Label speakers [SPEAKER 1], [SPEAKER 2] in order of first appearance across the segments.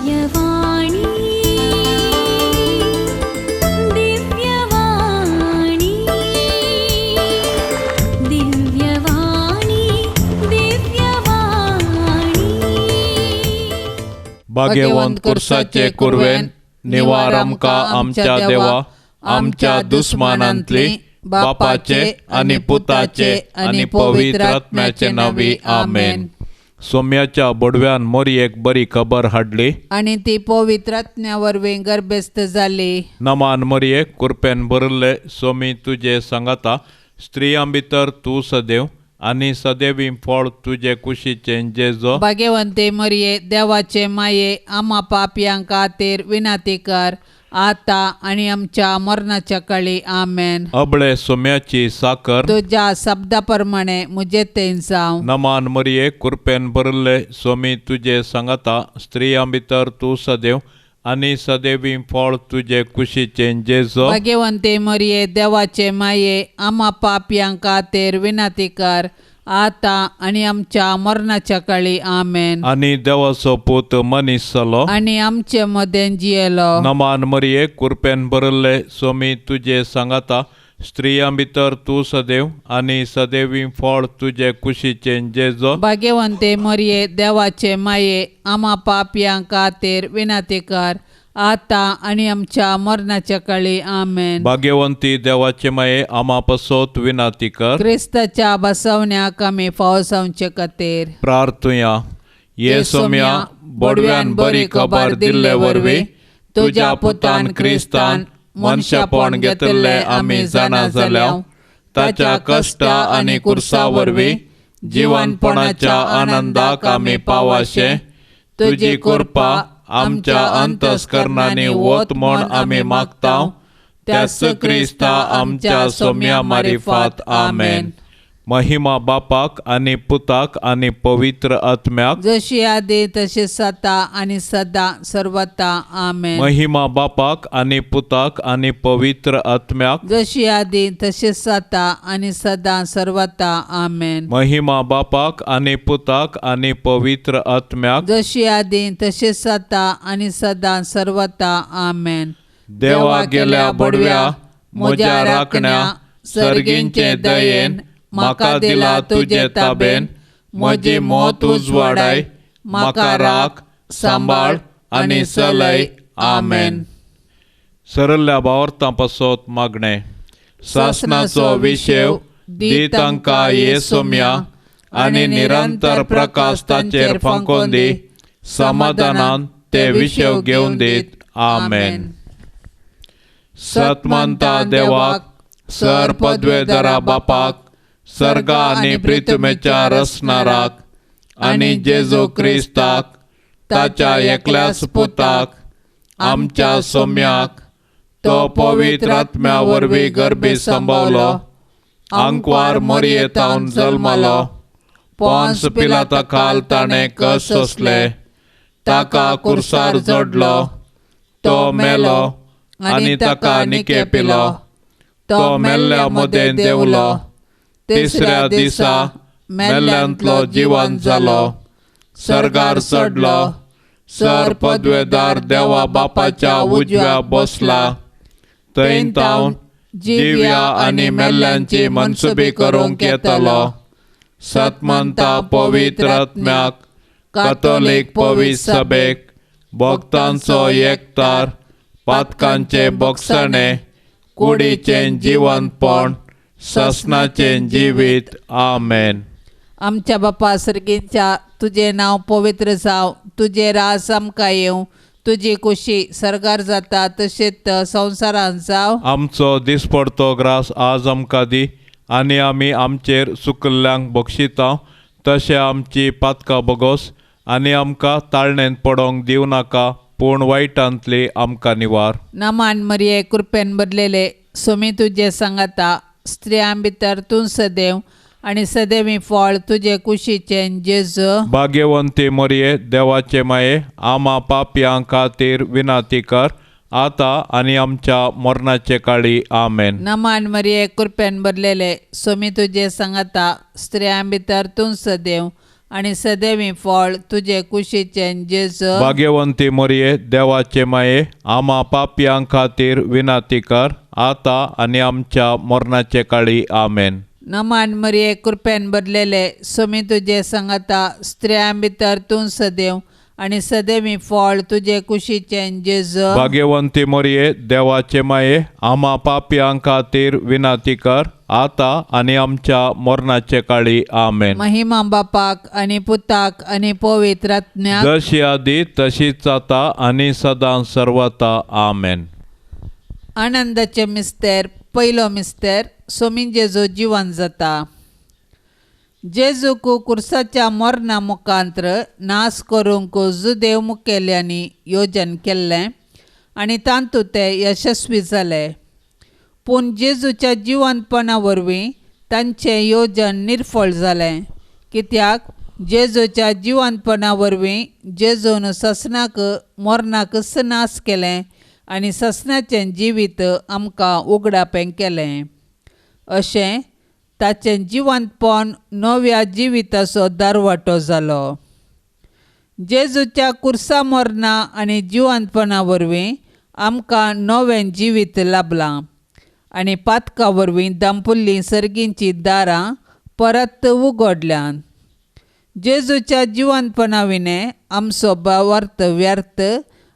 [SPEAKER 1] दिव्यवाणी दिव्यवाणी दिव्यवाणी दिव्यवाणी
[SPEAKER 2] भाग्यवंत कुर्साचे कुर्वेन निवार आमका आमच्या देवा आमच्या दुस्मानांतली बापाचे आणि पुताचे आणि पवित्र आत्म्याचे नावी आमेन. सोम्याच्या बोडव्यान मोरयेक बरी खबर हाडली
[SPEAKER 3] आणि ती पवित्र आत्म्यावरवीं गर्भस्थ जाली.
[SPEAKER 2] नमान मोरयेक कुरपेन भरले सोमी तुझे सांगाता स्त्रियां भितर तू सदैव आणि सदैवी फळ तुझे कुशीचे जेजो.
[SPEAKER 3] भाग्यवंते मरिये देवाचे माये आम्हा पापयांक खातीर विनाती कर आता आणि आमच्या मरणाच्या काळी आमेन.
[SPEAKER 2] अबळे सोम्याची साकर
[SPEAKER 3] तुझ्या शब्दाप्रमाणे मुझे तेन जाव.
[SPEAKER 2] नमान मोरये कुरपेन भरले सोमी तुझे सांगाता स्त्रियां भितर तू सदैव आणि सदैवी फळ तुझे कुशीचे जेजो.
[SPEAKER 3] भाग्यवंते मरिये देवाचे माये आम्हा पापयांक खातीर विनाती कर आता आणि आमच्या मरणाच्या काळी आमेन.
[SPEAKER 2] आणि देवाचो पूत मनीस जालो
[SPEAKER 3] आणि आमचे मदें जियेलो.
[SPEAKER 2] नमान मोरये कुरपेन भरले सोमी तुझे सांगाता स्त्रियां भितर तू सदैव आणि सदैवी फळ तुझे कुशीचे जेजो.
[SPEAKER 3] भाग्यवंते मरिये देवाचे माये आम्हा पापयांक खातीर विनाती कर आता आणि आमच्या मरणाच्या काळी आमेन.
[SPEAKER 2] भाग्यवंती देवाचे माये आम्हा पसोत विनाती कर.
[SPEAKER 3] क्रिस्ताच्या बसवण्याक आमी फावसावचे खातीर
[SPEAKER 2] प्रार्थुया. ये सोम्या बोडव्यान बरी खबर दिल्ले वरवीं तुझ्या पुतान क्रिस्तान मनशापण घेतले आमी जाणा जाल्याव ताच्या कष्ट आणि कुर्सा वरवीं जिवनपणाच्या आनंदाक आमी पावाशे तुझी कृपा आमच्या अंतस्करणांनी वत म्हूण आमी मागताव. त्याच क्रिस्ता आमच्या सोम्या मारिफात आमेन. महिमा बापाक आणि पुताक आणि पवित्र आत्म्याक
[SPEAKER 3] जशी आदी तशी सता आणि सदा सर्वता आमेन.
[SPEAKER 2] महिमा बापाक आणि पुताक आणि पवित्र आत्म्याक
[SPEAKER 3] जशी आदी तशी सता आणि सदा सर्वता आमेन.
[SPEAKER 2] महिमा बापाक आणि पुताक आणि पवित्र आत्म्याक
[SPEAKER 3] जशी आदी तशी सता आणि सदा सर्वता आमेन.
[SPEAKER 2] देवा गेल्या बडव्या म्हज्या राखण्या सर्गींचे दयेन म्हाका दिला तुझे ताबेन. म्हजी मोत उजवाडाय म्हाका राख सांबाळ आणि चलय आमेन. सरल्या भावार्थां पासत मागणे. सासनाचो विशेव दी तांकां ये सोम्या आणि निरंतर प्रकाश ताचेर फंकोन दी. समाधानान ते विशेव घेवन दीत आमेन. सतमंता देवाक सर पदवेदरा बापाक सर्गा आणि पृथ्वीच्या रचणाराक आणि जेजू क्रिस्ताक ताच्या एकल्याच पुताक आमच्या सोम्याक तो पवित्र आत्म्या वरवीं गर्भी संभवलो. आंकवार मोरयेतावन जल्मलो. पोंस पिलाता खाल ताणें कस सोंसले. ताका कुर्सार जोडलो. तो मेलो आणि ताका निके पिलो. तो मेल्ल्या मदें देवलो. तिसऱ्या दिसा मेल्ल्यांतलो जिवंत जालो. सर्गार चडलो. सर पदवेदार देवा बापाच्या उजव्या बसला. थंय तावन जिव्या आणि मेल्ल्यांची मनसुबी करूंक येतलो. सतमंता पवित्र आत्म्याक कातोलीक पवित्र सभेक भक्तांचो एकतार पातकांचे बगसणे कुडीचें जिवंतपण ससनाचें जिवीत आमेन.
[SPEAKER 3] आमच्या बापा सर्गींच्या तुझे नाव पवित्र जाव. तुझे रास आमकां येवं. तुजी खुशी सर्गार जाता तशेंच संवसारांत जाव.
[SPEAKER 2] आमचो दिसपडतो ग्रास आज आमकां दी आनी आमी आमचेर सुकल्ल्यांक बक्षिता तशें आमची पातकां बगोस आनी आमकां ताळणेंत पडोंक दिवं नाका पूण वायटांतली आमकां निवार.
[SPEAKER 3] नमान मरिये कृपेन भरलेले सोमी तुझे सांगाता स्त्रियां भितर तूं सदैव आणि सदैवी फळ तुझे कुशीचे जेजू.
[SPEAKER 2] भाग्यवंती मोरये देवाचे माये आम्हा पापयां खातीर विनाती कर आता आणि आमच्या मरणाचे काळी आमेन.
[SPEAKER 3] नमान मरिये कृपेन भरलेले सोमी तुझे सांगाता स्त्रियां भितर तूं सदैव आनी सदैवी फळ तुजे कुशीचें जेजू
[SPEAKER 2] भाग्यवंती मरिये देवाचे माये आम्हा पापयां खातीर विनाती कर आता आनी आमच्या मरणाचे काळी आमेन.
[SPEAKER 3] नमान मरिये कृपेन भरलेले सोमी तुजे सांगाता स्त्रियां भितर तूं सदैव आनी सदैवी फळ तुजे कुशीचें जेजू
[SPEAKER 2] भाग्यवंती मरिये देवाचे माये आम्हा पापयां खातीर विनाती कर आता आनी आमच्या मरणाचे काळी आमेन.
[SPEAKER 3] महिमा बापाक आनी पुताक आनी पवित्र आत्म्याक
[SPEAKER 2] जशी आदी तशीच आता आनी सदां सर्वता आमेन.
[SPEAKER 3] आनंदाचे मिस्तेर पयलो मिस्तेर सोमी जेजू जिवन जाता. जेजूक कुर्साच्या मरणा मुखांतर नाश करूंक जुदेव मुखेल्यांनी योजन केल्लें आनी तांतूं ते यशस्वी जाले. पूण जेजूच्या जिवंतपणा वरवीं तांचें येवजण निर्फळ जालें, कित्याक जेजूच्या जिवंतपणा वरवीं जेजून ससनाक मरणाक नाश केलें आनी ससनाचें जिवीत आमकां उगडापें केलें. अशें ताचें जिवंतपण नव्या जिविताचो दारवाटो जालो. जेजूच्या कुर्सा मरणा आनी जिवंतपणा वरवीं आमकां नवें जिवीत लाभलां आनी पातका वरवीं दांपुल्लीं सर्गींचीं दारां परत उगडल्यात. जेजूच्या जिवंतपणा विने आमचो भावार्थ व्यर्थ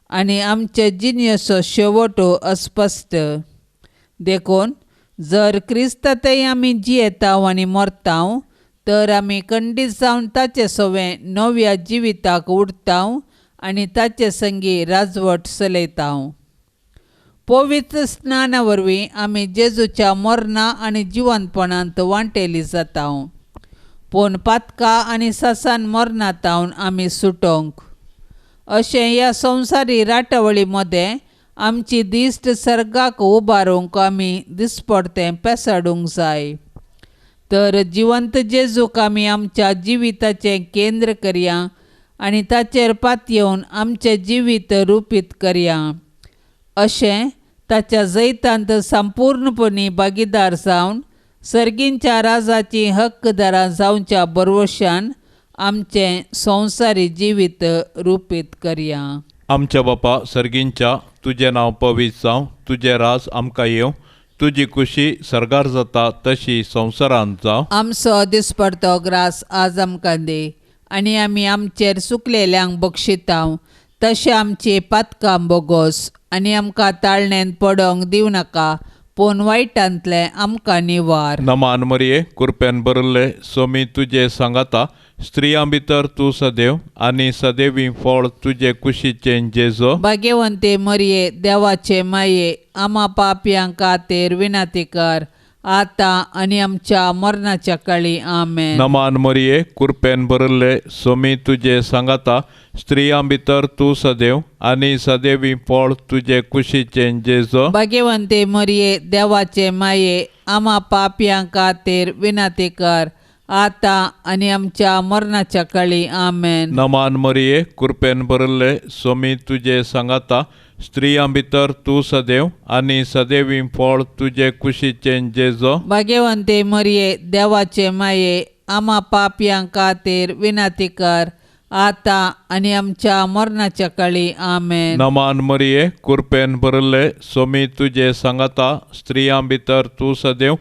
[SPEAKER 3] आनी आमचे जिणेचो शेवट अस्पश्ट. देखून जर क्रिस्तांतय आमी जियेतांव आनी मरतांव तर आमी खंडीत जावन ताचे सोवें नव्या जिविताक उडतांव आनी ताचे संगी राजवट चलयतांव. पवित्र स्नाना वरवीं आमी जेजूच्या मरणा आनी जिवंतपणांत वांटेली जातांव. पूण पातका आनी सासान मरणांतावन आमी सुटोंक. अशें ह्या संवसारी राटवळी मदें आमची दिश्ट सर्गाक उबारूंक आमी दिसपडतें पेसाडूंक जाय. तर जिवंत जेजूक आमी आमच्या जिविताचें केंद्र करया आनी ताचेर पातयेवन आमचें जिवीत रुपीत करया. अशें ताच्या जैतांत संपूर्णपणी भागीदार जावन सर्गींच्या राजाची हक्कदारां जावच्या बरवशान आमचें संवसारी जिवीत रुपीत करया.
[SPEAKER 2] आमच्या बापा सर्गींच्या तुजें नांव पवित्र जावं, तुजें राज आमकां येवं, तुजी खुशी सर्गार जाता तशी संवसारांत जावं.
[SPEAKER 3] आमचो दिसपडतो ग्रास आज आमकां दे आनी आमी आमचेर चुकलेल्यांक बक्षितांव तशें आमची पातकां बोगोस आनी आमकां ताळणेंत पडोंक दिवं नाका, पूण वायटांतले आमकां निवार.
[SPEAKER 2] नमान मरिये कृपेन भरले सोमी तुजे सांगाता स्त्रियां भितर तूं सदैव आनी सदैवी फळ तुजे कुशीचें जेजू
[SPEAKER 3] भाग्यवंते मरिये देवाचे माये आम्हा पापयां खातीर विनाती कर आता आनी आमच्या मरणाच्या काळी आमेन.
[SPEAKER 2] नमान मरिये कृपेन भरले सोमी तुजे सांगाता स्त्रियां भितर तूं सदैव आनी सदैवी फळ तुजे कुशीचें जेजू
[SPEAKER 3] भाग्यवंते मरिये देवाचे माये आम्हा पापयां खातीर विनाती कर आता आनी आमच्या मरणाच्या काळी आमेन.
[SPEAKER 2] नमान मरिये कृपेन भरले सोमी तुजे सांगाता स्त्रियां भितर तूं सदैव आनी सदैवी फळ तुजे कुशीचें जेजू
[SPEAKER 3] भाग्यवंते मरिये देवाचे माये आम्हा पापयां खातीर विनाती कर आता आनी आमच्या मरणाच्या काळी आमेन.
[SPEAKER 2] नमान मरिये कृपेन भरले सोमी तुजे सांगाता स्त्रियां भितर तूं सदैव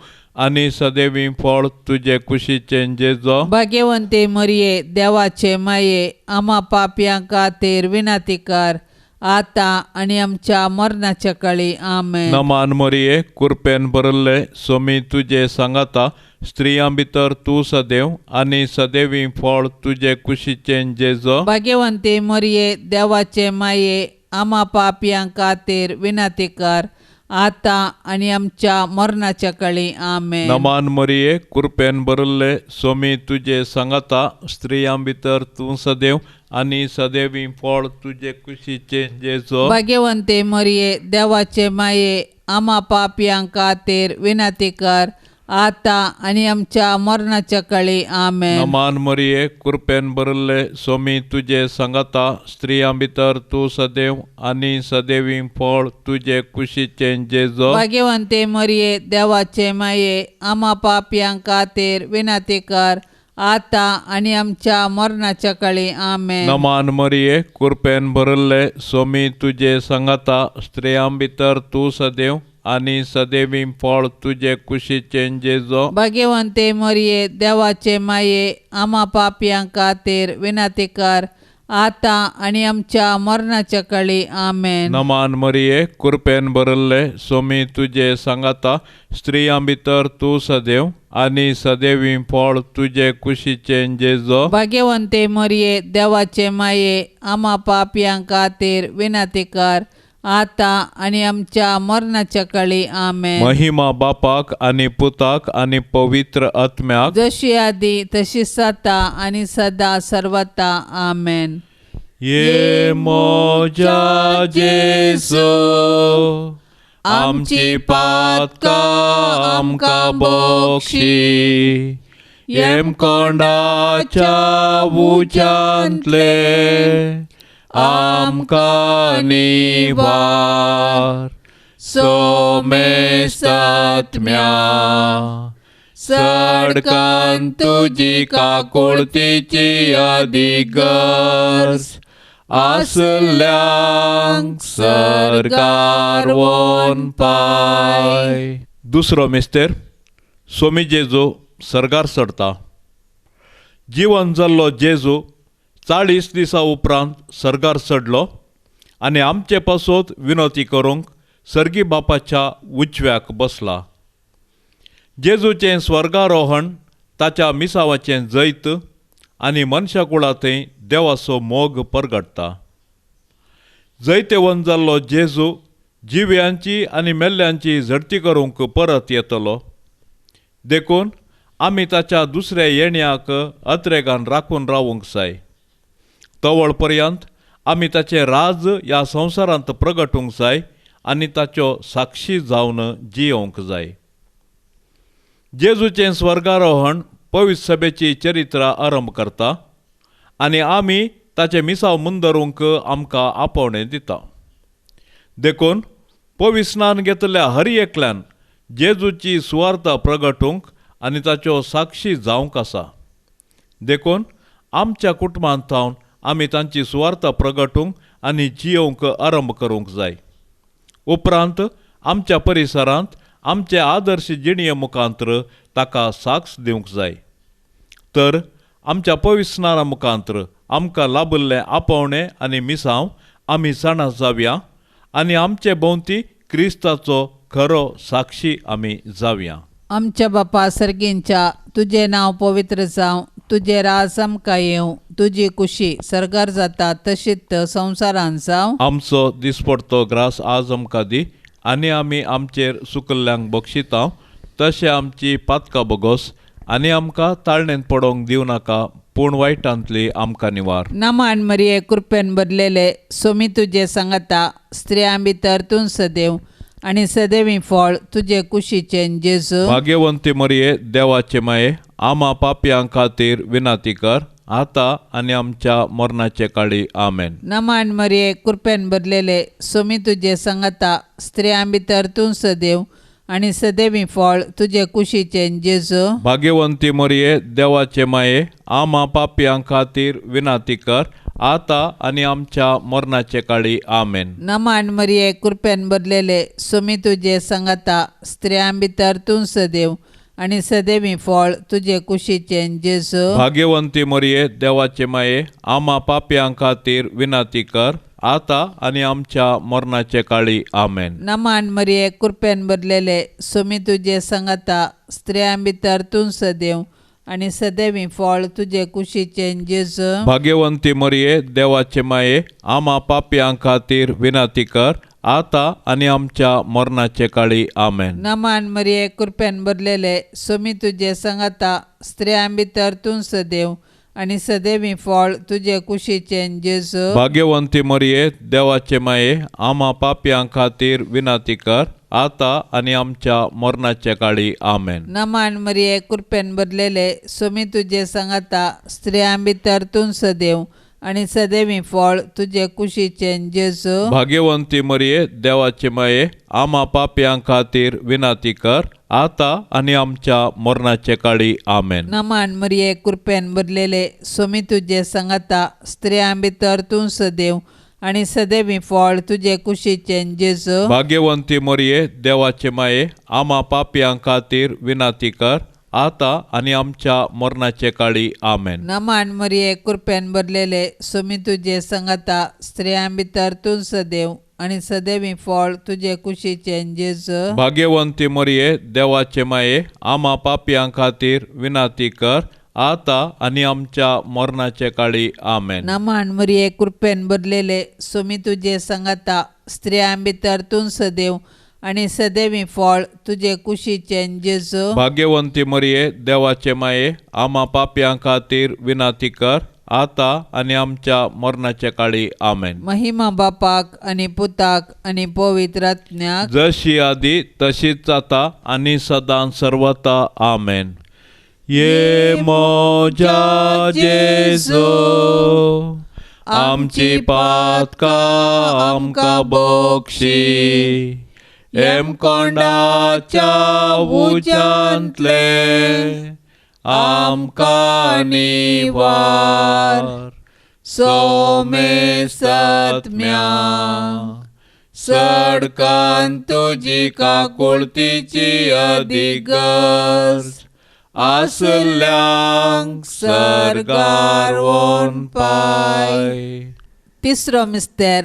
[SPEAKER 2] आनी सदैवी फळ तुजे कुशीचें जेजू
[SPEAKER 3] भाग्यवंते मरिये देवाचे माये आम्हा पापयां खातीर विनाती कर आता आनी आमच्या मरणाच्या काळी आमेन.
[SPEAKER 2] नमान मरिये कृपेन भरले सोमी तुजे सांगाता स्त्रियां भितर तूं सदैव आनी सदैवी फळ तुजे कुशीचें जेजू
[SPEAKER 3] भाग्यवंते मरिये देवाचे माये आम्हा पापयां खातीर विनाती कर आता आनी आमच्या मरणाच्या काळी आमेन.
[SPEAKER 2] नमान मरिये कृपेन भरले सोमी तुजे सांगाता स्त्रियां भितर तूं सदैव आनी सदैवी फळ तुजे कुशीचें जेजू
[SPEAKER 3] भाग्यवंते मरिये देवाचे माये आम्हा पापयां खातीर विनाती कर आता आनी आमच्या मरणाच्या काळी आमेन.
[SPEAKER 2] नमान मरिये कृपेन भरले सोमी तुजे सांगाता स्त्रियां भितर तूं सदैव आनी सदैवी फळ तुजे कुशीचें जेजू
[SPEAKER 3] भाग्यवंते मरिये देवाचे माये आम्हा पापयां खातीर विनाती कर आता आणि आमच्या मरणाच्या काळी आमेन.
[SPEAKER 2] नमान मरिये कृपेन भरले स्वामी तुझे संगता स्त्रियां भितर तू सदैव आणि सदैवी फळ तुझे कुशीचे जेजो.
[SPEAKER 3] भाग्यवंते मरिये देवाचे माये आम्हा पापयां खातीर विनंती कर आता आणि आमच्या मरणाच्या काळी आमेन.
[SPEAKER 2] नमान मरिये कृपेन भरले स्वामी तुझे संगता स्त्रियां भितर तू सदैव आणि सदैवी फळ तुझे कुशीचे जेजो.
[SPEAKER 3] भाग्यवंते मरिये देवाचे माये आम्हा पापयां खातीर विनंती कर आता आणि आमच्या मरणाच्या काळी आमेन.
[SPEAKER 2] महिमा बापाक आणि पुताक आणि पवित्र आत्म्याक
[SPEAKER 3] जशी आधी तशी सता आणि सदा सर्वता आमेन.
[SPEAKER 2] ये मोजा जेसो आमची पातका आमका बक्षी येम कोंडाच्या उचांतले आमका निवार सोमेसात्म्या सडकान तुझी काकुळतीची अधिगर्ज आसल्यांक सरकार वोन पाय. दुसरो मिस्तेर स्वामी जेजू सरगार चडटा. जीवन जाल्लो जेजू 40 दिसां उपरांत सरगार चडलो आनी आमचे पासत विनोती करूंक सर्गी बापाच्या उजव्याक बसला. जेजूचें स्वर्गारोहण ताच्या मिसावाचें जैत आनी मनशा कुळांतय देवाचो मोग परगटता. जैतेवन जाल्लो जेजू जिव्यांची आनी मेल्ल्यांची झडती करूंक परत येतलो. देखून आमी ताच्या दुसऱ्या येण्याक अत्रेगान राखून रावूंक जाय. तवळ पर्यंत आमी ताचें राज ह्या संवसारांत प्रगटूंक जाय आनी ताच्यो साक्षी जावन जियोंक जाय. जेजूचें स्वर्गारोहण पवित्र सभेची चरित्रां आरंभ करता आनी आमी ताचे मिसाव मुंदरूंक आमकां आपोवणें दिता. देखून पवित्र स्नान घेतल्या हर एकल्यान जेजूची सुवार्थ प्रगटूंक आनी ताच्यो साक्षी जावंक आसा. देखून आमच्या कुटुंबांत थावन आमी तांची सुवार्थ प्रगटूंक आनी जियोंक आरंभ करूंक जाय. उपरांत आमच्या परिसरांत आमचे आदर्श जिणये मुखांतर ताका साक्ष दिवंक जाय. तर आमच्या पवित्र स्नाना मुखांतर आमकां लाबिल्लें आपोवणें आनी मिसांव आमी जाणा जावया आनी आमचे भोंवती क्रिस्ताचो खरो साक्षी आमी जावया.
[SPEAKER 3] आमच्या बापा सर्गींच्या तुझे नांव पवित्र जावं, तुझे राज आमकां येवं, तुजी कुशी सरगार जाता तशीच संवसारांत जावं.
[SPEAKER 2] आमचो दिसपडतो ग्रास आज आमकां दी आनी आमी आमचेर सुकल्ल्यांक बक्षिता तशें आमची पातकां बोगोस आनी आमकां ताळणेंत पडोवंक दिवं नाका पूण वायटांतली आमकां निवार.
[SPEAKER 3] नमान मरिये कृपेन भरलेले सोमी तुजे सांगता स्त्रियां भितर तूं सदैव आनी सदैवी फळ तुजे कुशीचें जेजू.
[SPEAKER 2] भाग्यवंती मरिये देवाचे माये आम्हा पापयां खातीर विनंती कर आता आनी आमच्या मरणाचे काळी आमेन.
[SPEAKER 3] नमान मरिये कृपेन भरलेले सोमी तुजे सांगता स्त्रियां भितर तूं सदैव आनी सदैवी फळ तुजे कुशीचें जेजू.
[SPEAKER 2] भाग्यवंती मरिये देवाचे माये आम्हा पापयां खातीर विनंती कर आता आनी आमच्या मरणाचे काळी आमेन.
[SPEAKER 3] नमान मरिये कृपेन भरलेले सोमी तुजे सांगता स्त्रियां भितर तूं सदैव आनी सदैवी फळ तुजे कुशीचें जेजू.
[SPEAKER 2] भाग्यवंती मरिये देवाचे माये आम्हा पापयां खातीर विनंती कर आता आनी आमच्या मरणाचे काळी आमेन.
[SPEAKER 3] नमान मरिये कृपेन भरलेले सोमी तुजे सांगता स्त्रियां भितर तूं सदैव आनी सदैवी फळ तुजे कुशीचें जेजू.
[SPEAKER 2] भाग्यवंती मरिये देवाचे माये आम्हा पापयां खातीर विनंती कर आता आनी आमच्या मरणाचे काळी आमेन.
[SPEAKER 3] नमान मरिये कृपेन भरलेले सोमी तुजे सांगता स्त्रियां भितर तूं सदैव आनी सदैवी फळ तुजे कुशीचें जेजू.
[SPEAKER 2] भाग्यवंती मरिये देवाचे माये आम्हा पापयां खातीर विनंती कर आता आनी आमच्या मरणाचे काळी आमेन.
[SPEAKER 3] नमान मरिये कृपेन भरलेले सोमी तुजे सांगता स्त्रियां भितर तूं सदैव आणि सदैवी फळ तुझे कुशीचे जेजू
[SPEAKER 2] भाग्यवंती मरिये देवाचे माये आम्हा पाप्यां खातीर विनाती कर आता आणि आमच्या मरणाचे काळी आमेन.
[SPEAKER 3] नमान मरिये कृपेन भरलेले सोमी तुझे संगता स्त्रियां भितर तूं सदैव आणि सदैवी फळ तुझे कुशीचे जेजू
[SPEAKER 2] भाग्यवंती मरिये देवाचे माये आम्हा पाप्यां खातीर विनाती कर आता आणि आमच्या मरणाचे काळी आमेन.
[SPEAKER 3] नमान मरिये कृपेन भरलेले सोमी तुझे संगता स्त्रियां भितर तूं सदैव आणि सदैवी फळ तुझे कुशीचे जेजू
[SPEAKER 2] भाग्यवंती मरिये देवाचे माये आम्हा पाप्यां खातीर विनाती कर आता आणि आमच्या मरणाचे काळी आमेन.
[SPEAKER 3] नमान मरिये कृपेन भरलेले सोमी तुझे संगता स्त्रियां भितर तूं सदैव आणि सदैवी फळ तुझे कुशीचे जेजू
[SPEAKER 2] भाग्यवंती मरिये देवाचे माये आम्हा पाप्यां खातीर विनाती कर आता आणि आमच्या मरणाचे काळी आमेन.
[SPEAKER 3] महिमा बापाक आणि पुताक आणि पवित्र आत्म्याक
[SPEAKER 2] जशी आधी तशीच आता आणि सदां सर्वता आमेन. ये मोजा जेजो आमची पातका आमका बक्षी एम कोंडाच्या उजांतले आमका निवार सोमे सत्म्या सडकान तुजी काकुळतीची अधिगस आसल्यांक सरगार वोन पाय.
[SPEAKER 3] तिसरो मिस्तेर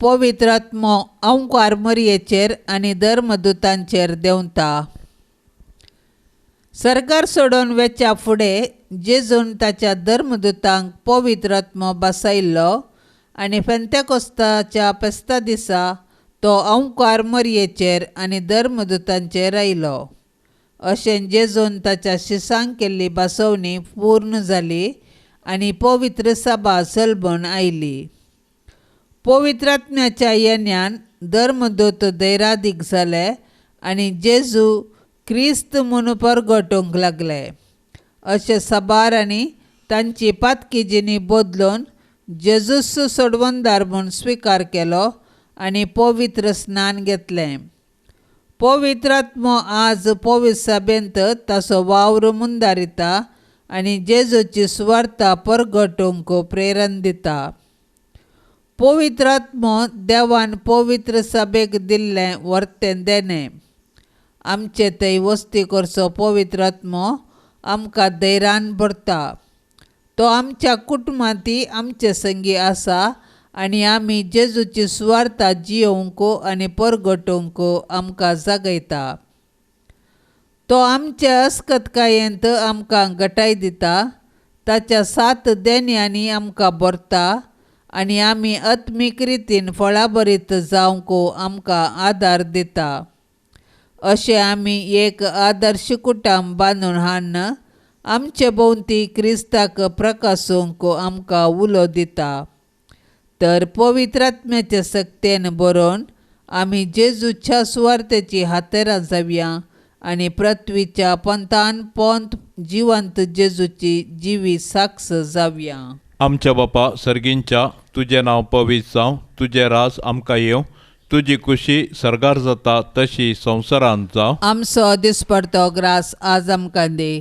[SPEAKER 3] पवित्र आत्मो ओंकार मरियेचेर आनी धर्मदूतांचेर देंवता. सरकार सोडून वेच्या फुडें जेजून ताच्या धर्मदूतांक पवित्र आत्मो बसयल्लो आनी पेंतेकोस्ताच्या पेस्ता दिसा तो ओंकार मरियेचेर आनी धर्मदूतांचेर आयलो. अशें जेजून ताच्या शिसांक केल्ली बसवणी पूर्ण जाली आनी पवित्र सभा सलबून आयली. पवित्र आत्म्याच्या येण्यान धर्मदूत दैरादीक जाले आनी जेजू क्रिस्त म्हणून परगटूंक लागले. अशें सबारांनी तांची पातकी जिणी बदलून जेजूस सोडवंदार म्हूण स्विकार केलो आनी पवित्र स्नान घेतलें. पवित्र आत्मो आज पवित्र सभेंत ताचो वावर मुंदारिता आनी जेजूची सुवार्ता परगटूंक प्रेरण दिता. पवित्र आत्मो देवान पवित्र सभेक दिल्लें वर्तें देणें. आमचे थंय वस्ती करचो पवित्र आत्मो आमकां धैर्यान भरता. तो आमच्या कुटुंबांतय आमचे संगी आसा आनी आमी जेजूची सुवार्ता जियोवंक आनी परगटोवंक आमकां जागयता. तो आमच्या अस्कतकायेंत आमकां घटाय दिता. ताच्या 7 देण्यांनी आमकां भरता आनी आमी आत्मीक रितीन फळाभरीत जावंक आमकां आदार दिता. अशें आमी एक आदर्श कुटुंब बांदून हाडन आमचे भोंवती क्रिस्ताक प्रकाशोवंक आमकां उलो दिता. तर पवित्र आत्म्याचे सक्तेन बरोवन आमी जेजूच्या सुवार्तेची हातेरां जावया आनी पृथ्वीच्या पंतान पंत जिवंत जेजूची जिवी साक्ष जावया.
[SPEAKER 2] आमच्या बापा सर्गींच्या तुझे नांव पवित्र जावं, तुझे राज आमकां येवं, तुजी खुशी सरगार जाता तशी संवसारांत जावं.
[SPEAKER 3] आमचो दिसपडतो ग्रास आज आमकां दे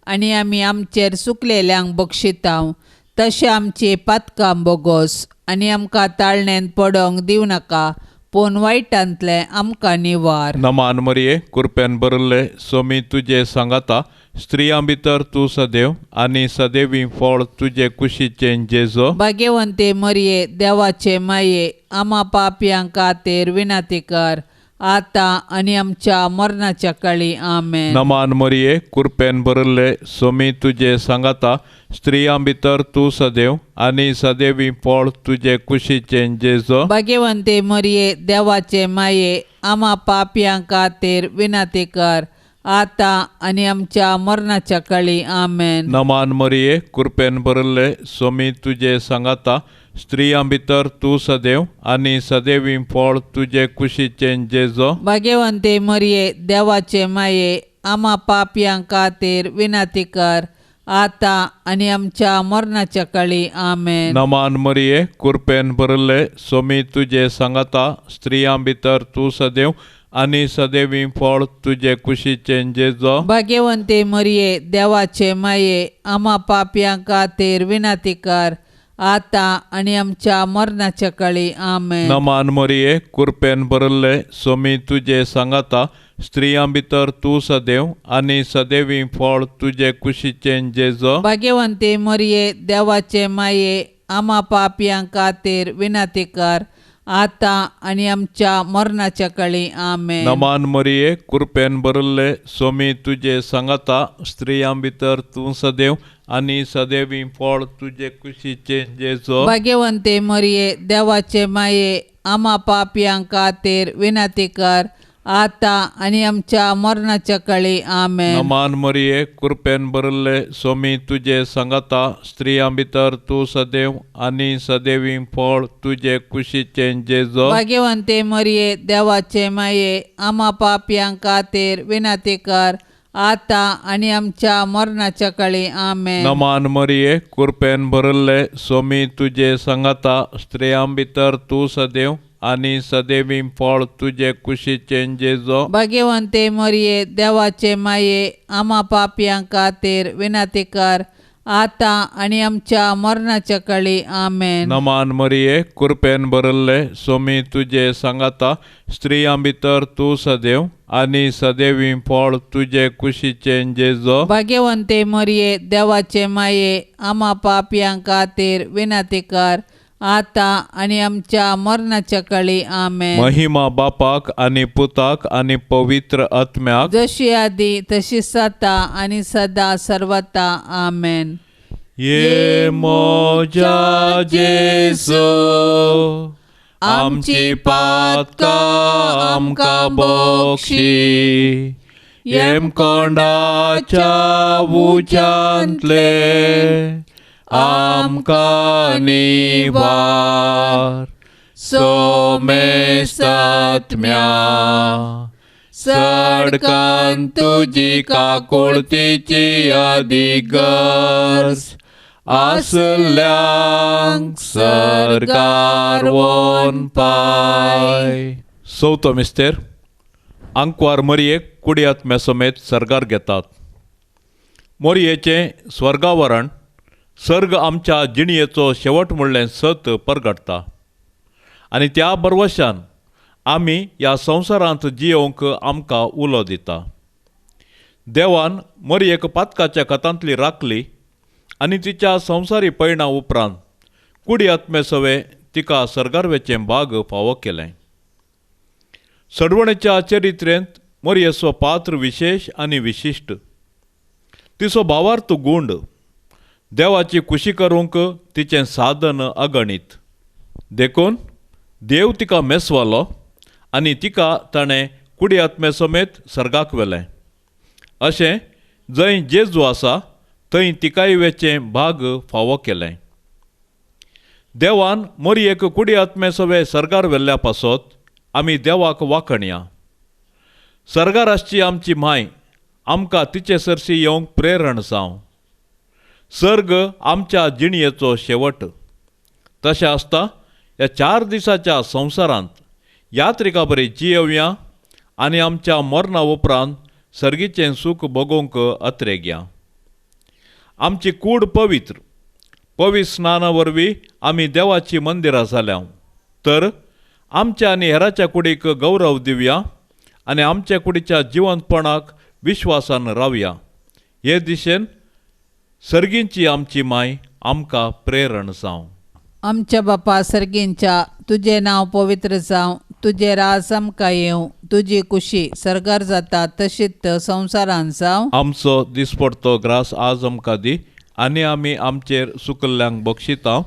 [SPEAKER 3] आनी आमी आमचेर चुकलेल्यांक बक्षितांव तशें आमची पातकां बोगोस आनी आमकां ताळणेन पडोंक दिवं नाका पूण वायटांतले आमकां निवार.
[SPEAKER 2] नमान मरिये कृपेन भरले सोमी तुजे सांगाता स्त्रियां भितर तूं सदैव आनी सदैवी फळ तुजे कुशीचे जेजो.
[SPEAKER 3] भाग्यवंते मरिये देवाचे माये आम्हा पापयांक खातीर विनाती कर आता आनी आमच्या मरणाच्या काळी आमेन.
[SPEAKER 2] नमान मरिये कृपेन भरले सोमी तुजे सांगाता स्त्रियां भितर तूं सदैव आनी सदैवी फळ तुजे कुशीचे जेजो.
[SPEAKER 3] भाग्यवंते मरिये देवाचे माये आम्हा पापयांक खातीर विनाती कर आता आनी आमच्या मरणाच्या काळी आमेन.
[SPEAKER 2] नमान मरिये कृपेन भरले सोमी तुजे सांगाता स्त्रियां भितर तूं सदैव आनी सदैवी फळ तुजे कुशीचे जेजो.
[SPEAKER 3] भाग्यवंते मरिये देवाचे माये आम्हा पापयांक खातीर विनाती कर आता आणि आमच्या मरणाच्या काळी आमेन.
[SPEAKER 2] नमान मरिये कृपेन भरले सोमी तुझे सांगता स्त्रियां भितर तू सदैव आणि सदैवी फळ तुझे कुशीचे जेजो.
[SPEAKER 3] भाग्यवंते मरिये देवाचे माये आम्हा पाप्यां खातीर विनंती कर आता आणि आमच्या मरणाच्या काळी आमेन.
[SPEAKER 2] नमान मरिये कृपेन भरले सोमी तुझे सांगता स्त्रियां भितर तू सदैव आणि सदैवी फळ तुझे कुशीचे जेजो.
[SPEAKER 3] भाग्यवंते मरिये देवाचे माये आम्हा पाप्यां खातीर विनंती कर आता आणि आमच्या मरणाच्या काळी आमेन.
[SPEAKER 2] नमान मरिये कृपेन भरले सोमी तुझे सांगता स्त्रियां भितर तू सदैव आणि सदैवी फळ तुझे कुशीचे जेजो.
[SPEAKER 3] भाग्यवंते मरिये देवाचे माये आम्हा पाप्यां खातीर विनंती कर आता आणि आमच्या मरणाच्या काळी आमेन.
[SPEAKER 2] नमान मरिये कृपेन भरले सोमी तुझे सांगता स्त्रियां भितर तू सदैव आणि सदैवी फळ तुझे कुशीचे जेजो.
[SPEAKER 3] भाग्यवंते मरिये देवाचे माये आम्हा पाप्यां खातीर विनंती कर आता आणि आमच्या मरणाच्या काळी आमेन.
[SPEAKER 2] नमान मरिये कृपेन भरले सोमी तुझे सांगता स्त्रियां भितर तू सदैव आणि सदैवी फळ तुझे कुशीचे जेजो.
[SPEAKER 3] भाग्यवंते मरिये देवाचे माये आम्हा पाप्यां खातीर विनंती कर आता आणि आमच्या मरणाच्या काळी आमेन.
[SPEAKER 2] नमान मरिये कृपेन भरले सोमी तुझे सांगता स्त्रियां भितर तू सदैव आणि सदैवी फळ तुझे कुशीचे जेजो.
[SPEAKER 3] भाग्यवंते मरिये देवाचे माये आम्हा पाप्यां खातीर विनंती कर आता आणि आमच्या मरणाच्या काळी आमेन.
[SPEAKER 2] महिमा बापाक आणि पुताक आणि पवित्र आत्म्याक
[SPEAKER 3] जशी आधी तशी सता आणि सदा सर्वता आमेन.
[SPEAKER 2] ये मोजा जेसो आमची पातका आमका बोक्षी येम कोंडाच्या उच्यांतले आमका निवार सोमेस्तात्म्या सडकान तुझी काकुळतीची अधिगर्ज आसल्यांक सरकार वोन पाय. चवथो मिस्तेर आंकवार मरयेक कुडी आत्म्या समेत सरगार घेतात. मोरयेचें स्वर्गावरण सर्ग आमच्या जिणयेचो शेवट म्हणलें सत परगटता आनी त्या बरवशान आमी ह्या संवसारांत जियोंक आमकां उलो दिता. देवान मरयेक पातकाच्या कथांतली राखली आनी तिच्या संवसारी पैणा उपरांत कुडी आत्मे सवे तिका सर्गारवेचें भाग फावो केलें. सडवणेच्या चरित्रेंत मरयेचो पात्र विशेष आनी विशिश्ट. तिचो भावार्थ गुंड देवाची खुशी करूंक तिचें साधन अगणित. देखून देव तिका मेसवालो आनी तिका ताणें कुडी आत्मे समेत सर्गाक व्हेलें. अशें जंय जेजू आसा थंय तिकाय वेचें भाग फावो केलें. देवान मरयेक कुडी आत्मे सवे सर्गार व्हेल्ल्या पासत आमी देवाक वाखणया. सर्गार आसची आमची माय आमकां तिचे सरशी येवंक प्रेरण जावं. सर्ग आमच्या जिणयेचो शेवट. तशें आसता ह्या 4 दिसाच्या संवसारांत यात्रिका बरी जियेवया आनी आमच्या मरणा उपरांत सर्गीचें सूख भोगूंक अत्रेगया. आमची कूड पवित्र स्नाना वरवीं आमी देवाची मंदिरां जाल्या. तर आमच्या आनी हेराच्या कुडीक गौरव दिवया आनी आमच्या कुडीच्या जिवंतपणाक विश्वासान रावया. हे दिशेन सर्गींची आमची माय आमकां प्रेरण जावं.
[SPEAKER 3] आमच्या बापा सर्गींच्या तुझें नांव पवित्र जावं. तुझें राज आमकां येवं. तुजी कुशी सर्गार जाता तशीच संवसारांत जावं.
[SPEAKER 2] आमचो दिसपडतो ग्रास आज आमकां दी आनी आमी आमचेर सुकल्ल्यांक बक्षिता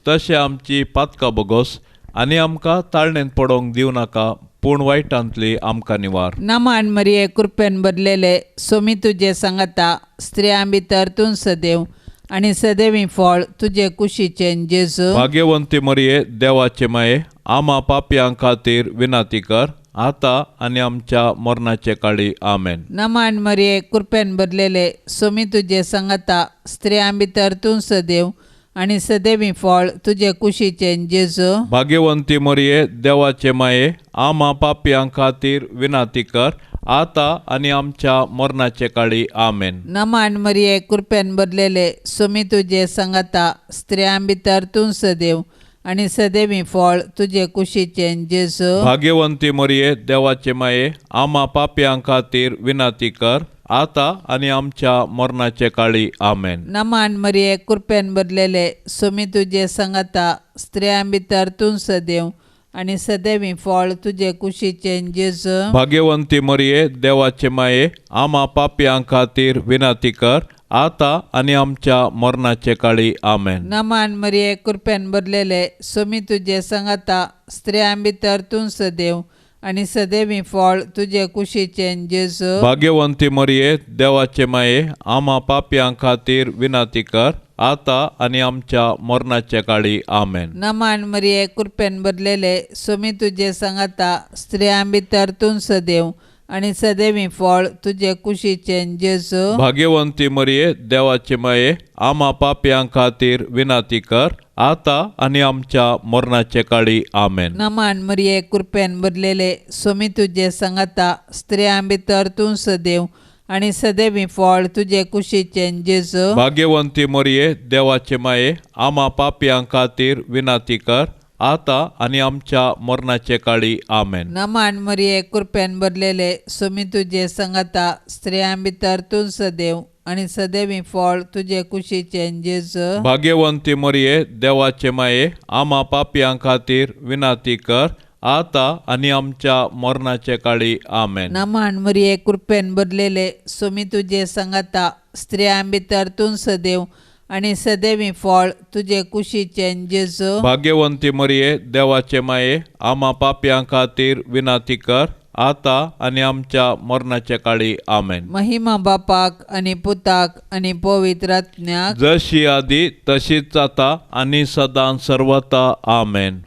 [SPEAKER 2] तशें आमची पातकां बोगोस आनी आमकां ताळणेंत पडोवंक दिवं नाका पूण वायटांतली आमकां निवार.
[SPEAKER 3] नमान मरिये कृपेन भरलेले सोमी तुजे सांगता स्त्रियां भितर तूं सदैव आनी सदैवी फळ तुजे कुशीचें जेजू.
[SPEAKER 2] भाग्यवंती मरिये देवाचे माये आमा पापयां खातीर विनाती कर आता आणि आमच्या मरणाचे काळी आमेन.
[SPEAKER 3] नमान मरिये कृपेन भरलेले सोमी तुझे संगता स्त्रियां भितर तूं सदैव आणि सदैवी फळ तुझे कुशीचे जेजू.
[SPEAKER 2] भाग्यवंती मरिये देवाचे माये आम्हा पापयां खातीर विनाती कर आता आणि आमच्या मरणाचे काळी आमेन.
[SPEAKER 3] नमान मरिये कृपेन भरलेले सोमी तुझे संगता स्त्रियां भितर तूं सदैव आणि सदैवी फळ तुझे कुशीचे जेजू.
[SPEAKER 2] भाग्यवंती मरिये देवाचे माये आम्हा पापयां खातीर विनाती कर आता आणि आमच्या मरणाचे काळी आमेन.
[SPEAKER 3] नमान मरिये कृपेन भरलेले सोमी तुझे संगता स्त्रियां भितर तूं सदैव आणि सदैवी फळ तुझे कुशीचे जेजू.
[SPEAKER 2] भाग्यवंती मरिये देवाचे माये आम्हा पापयां खातीर विनाती कर आता आणि आमच्या मरणाचे काळी आमेन.
[SPEAKER 3] नमान मरिये कृपेन भरलेले सोमी तुझे संगता स्त्रियां भितर तूं सदैव आणि सदैवी फळ तुझे कुशीचे जेजू.
[SPEAKER 2] भाग्यवंती मरिये देवाचे माये आम्हा पापयां खातीर विनाती कर आता आणि आमच्या मरणाचे काळी आमेन.
[SPEAKER 3] नमान मरिये कृपेन भरलेले सोमी तुझे संगता स्त्रियां भितर तूं सदैव आणि सदैवी फळ तुझे कुशीचे जेजू.
[SPEAKER 2] भाग्यवंती मरिये देवाचे माये आम्हा पापयां खातीर विनाती कर आता आणि आमच्या मरणाचे काळी आमेन.
[SPEAKER 3] नमान मरिये कृपेन भरलेले सोमी तुझे संगता स्त्रियां भितर तूं सदैव आणि सदैवी फळ तुझे कुशीचे जेजू.
[SPEAKER 2] भाग्यवंती मरिये देवाचे माये आम्हा पापयां खातीर विनाती कर आता आणि आमच्या मरणाचे काळी आमेन.
[SPEAKER 3] नमान मरिये कृपेन भरलेले सोमी तुझे संगता स्त्रियां भितर तूं सदैव आणि सदैवी फळ तुझे कुशीचे जेजू.
[SPEAKER 2] भाग्यवंती मरिये देवाचे माये आम्हा पापयां खातीर विनाती कर आता आणि आमच्या मरणाचे काळी आमेन.
[SPEAKER 3] नमान मरिये कृपेन भरलेले सोमी तुझे संगता स्त्रियां भितर तूं सदैव आणि सदैवी फळ तुझे कुशीचे जेजू.
[SPEAKER 2] भाग्यवंती मरिये देवाचे माये आम्हा पापयां खातीर विनाती कर आता आणि आमच्या मरणाचे काळी आमेन.
[SPEAKER 3] महिमा बापाक आणि पुताक आणि पवित्र आत्म्याक
[SPEAKER 2] जशी आधी तशीच आता आणि सदां सर्वता आमेन.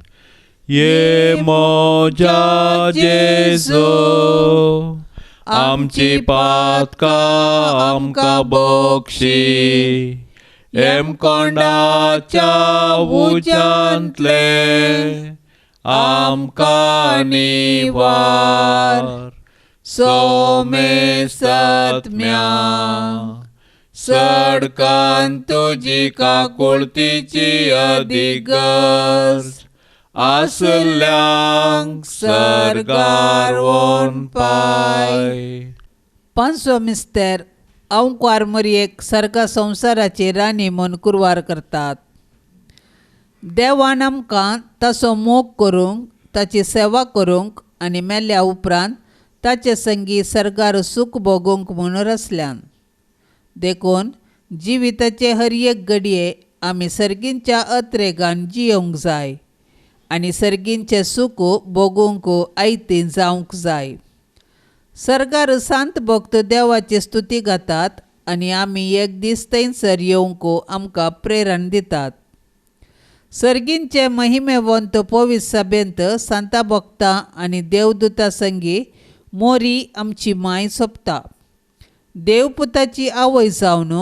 [SPEAKER 2] ये मोजा जेजो आमची पातका आमका बक्षी एम कोंडाच्या उजांतले आमका निवार सोमे सत्म्या सडकान तुजी काकुळतीची अधिगस आसल्यांक सरगार वोन पाय.
[SPEAKER 3] पांचवो मिस्तेर अवंकार मरियेक सर्गा संवसाराची राणी म्हूण कुरवार करतात. देवान आमकां ताचो मोग करूंक ताची सेवा करूंक आनी मेल्या उपरांत ताचे संगी सर्गार सूख भोगूंक म्हूण रचल्यान. देखून जिविताचे हर एक घडये आमी सर्गींच्या अत्रेगान जियोंक जाय आनी सर्गींचे सूख भोगूंक आयती जावंक जाय. सर्गार सांत भक्त देवाची स्तुती गातात आनी आमी एक दीस थंयसर येवंक आमकां प्रेरण दितात. सर्गींचे महिमेवंत पवित्र सभेंत सांता भक्तां आनी देवदूतां संगी मोरी आमची माय सोंपता. देवपुताची आवय जावन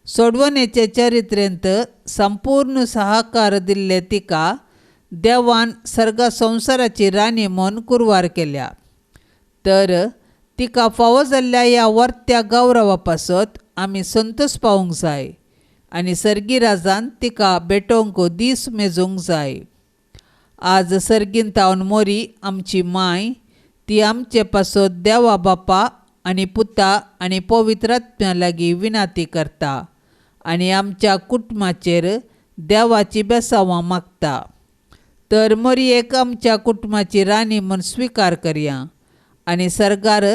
[SPEAKER 3] सोडवणेचे चरित्रेंत संपूर्ण सहकार दिल्ले तिका देवान सर्गा संवसाराची राणी म्हूण कुरवार केल्या. तर तिका फावो जाल्ल्या ह्या वर्त्या गौरवा पासत आमी संतोश पावूंक जाय आनी सर्गी राजान तिका भेटोवंक दीस मेजूंक जाय. आज सर्गींतावन मोरी आमची माय ती आमचे पासत देवा बापा आनी पुता आनी पवित्र आत्म्या लागीं विनाती करता आनी आमच्या कुटुंबाचेर देवाची बेसांवां मागता. तर मोरयेक आमच्या कुटुंबाची राणी म्हूण स्विकार करया आनी सर्गार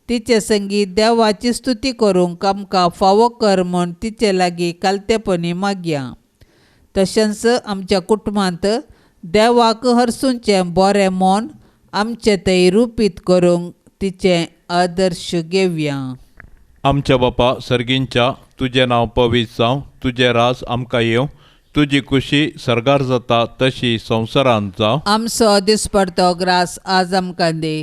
[SPEAKER 3] तिचे संगी देवाची स्तुती करूंक आमकां फावो कर म्हूण तिचे लागीं कालतेपणी मागया. तशेंच आमच्या कुटुंबांत देवाक हरसूंचें बरें मन आमचें थंय रुपीत करूंक तिचें आदर्श घेवया.
[SPEAKER 2] आमच्या बापा सर्गींच्या तुजें नांव पवित्र जावं, तुजें राज आमकां येवं, तुजी खुशी सर्गार जाता तशी संवसारांत जावं.
[SPEAKER 3] आमचो दिसपडतो ग्रास आज आमकां दे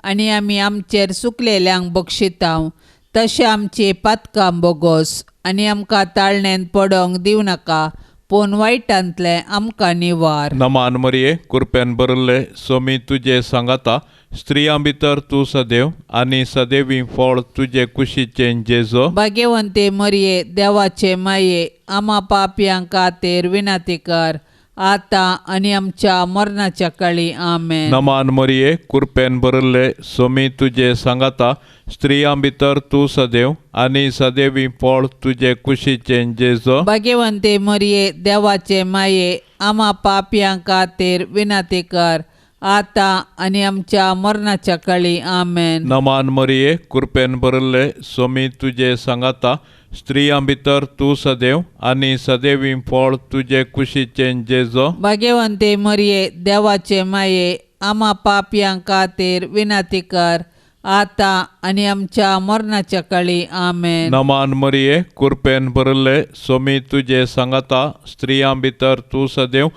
[SPEAKER 3] आनी आमी आमचेर सुकलेल्यांक बक्षितांव तशें आमची पातकां बोगोस आनी आमकां ताळणेन पडोंक दिवं नाका पूण वायटांतले आमकां निवार.
[SPEAKER 2] नमान मरिये कृपेन बरले सोमी तुजे सांगाता स्त्रियां भितर तूं सदैव आनी सदैवी फळ तुजे कुशीचे जेजो.
[SPEAKER 3] भाग्यवंते मरिये देवाचे माये आम्हा पापयांक खातीर विनाती कर आतां आनी आमच्या मरणाच्या काळी आमेन.
[SPEAKER 2] नमान मरिये कृपेन बरले सोमी तुजे सांगाता स्त्रियां भितर तूं सदैव आनी सदैवी फळ तुजे कुशीचे जेजो.
[SPEAKER 3] भाग्यवंते मरिये देवाचे माये आम्हा पापयांक खातीर विनाती कर आतां आनी आमच्या मरणाच्या काळी आमेन.
[SPEAKER 2] नमान मरिये कृपेन बरले सोमी तुजे सांगाता स्त्रियां भितर तूं सदैव आनी सदैवी फळ तुजे कुशीचे जेजो.
[SPEAKER 3] भाग्यवंते मरिये देवाचे माये आम्हा पापयांक खातीर विनाती कर आतां आनी आमच्या मरणाच्या काळी आमेन.
[SPEAKER 2] नमान मरिये कृपेन बरले सोमी तुजे सांगाता स्त्रियां भितर तूं सदैव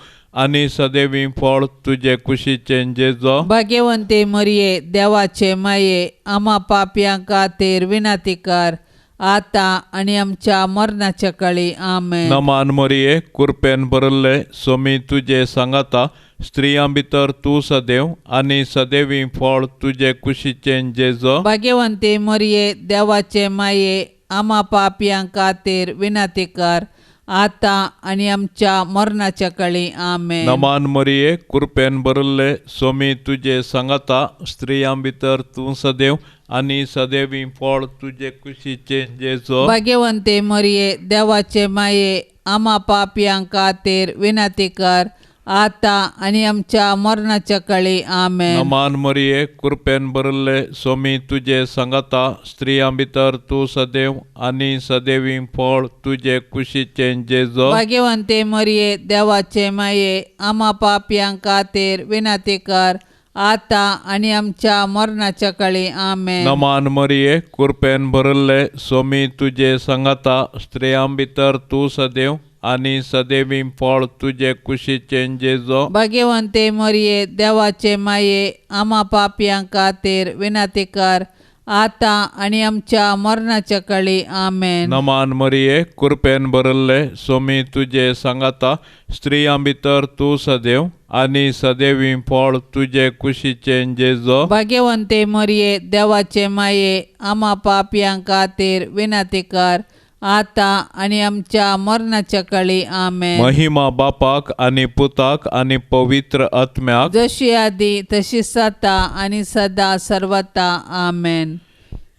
[SPEAKER 2] आनी सदैवी फळ तुजे कुशीचे जेजो.
[SPEAKER 3] भाग्यवंते मरिये देवाचे माये आम्हा पापयांक खातीर विनाती कर आतां आनी आमच्या मरणाच्या काळी आमेन.
[SPEAKER 2] नमान मरिये कृपेन बरले सोमी तुजे सांगाता स्त्रियां भितर तूं सदैव आनी सदैवी फळ तुजे कुशीचे जेजो.
[SPEAKER 3] भाग्यवंते मरिये देवाचे माये आम्हा पापयांक खातीर विनाती कर आतां आनी आमच्या मरणाच्या काळी आमेन.
[SPEAKER 2] नमान मरिये कृपेन बरले सोमी तुजे सांगाता स्त्रियां भितर तूं सदैव आनी सदैवी फळ तुजे कुशीचे जेजो.
[SPEAKER 3] भाग्यवंते मरिये देवाचे माये आम्हा पापयांक खातीर विनाती कर आतां आनी आमच्या मरणाच्या काळी आमेन.
[SPEAKER 2] नमान मरिये कृपेन बरले सोमी तुजे सांगाता स्त्रियां भितर तूं सदैव आनी सदैवी फळ तुजे कुशीचे जेजो.
[SPEAKER 3] भाग्यवंते मरिये देवाचे माये आम्हा पापयांक खातीर विनाती कर आतां आनी आमच्या मरणाच्या काळी आमेन.
[SPEAKER 2] नमान मरिये कृपेन बरले सोमी तुजे सांगाता स्त्रियां भितर तूं सदैव आनी सदैवी फळ तुजे कुशीचे जेजो.
[SPEAKER 3] भाग्यवंते मरिये देवाचे माये आम्हा पापयांक खातीर विनाती कर आतां आनी आमच्या मरणाच्या काळी आमेन.
[SPEAKER 2] नमान मरिये कृपेन बरले सोमी तुजे सांगाता स्त्रियां भितर तूं सदैव आनी सदैवी फळ तुजे कुशीचे जेजो.
[SPEAKER 3] भाग्यवंते मरिये देवाचे माये आम्हा पापयांक खातीर विनाती कर आतां आनी आमच्या मरणाच्या काळी आमेन.
[SPEAKER 2] महिमा बापाक आनी पुताक आनी पवित्र आत्म्याक
[SPEAKER 3] जशी आदी तशी सता आनी सदा सर्वता आमेन.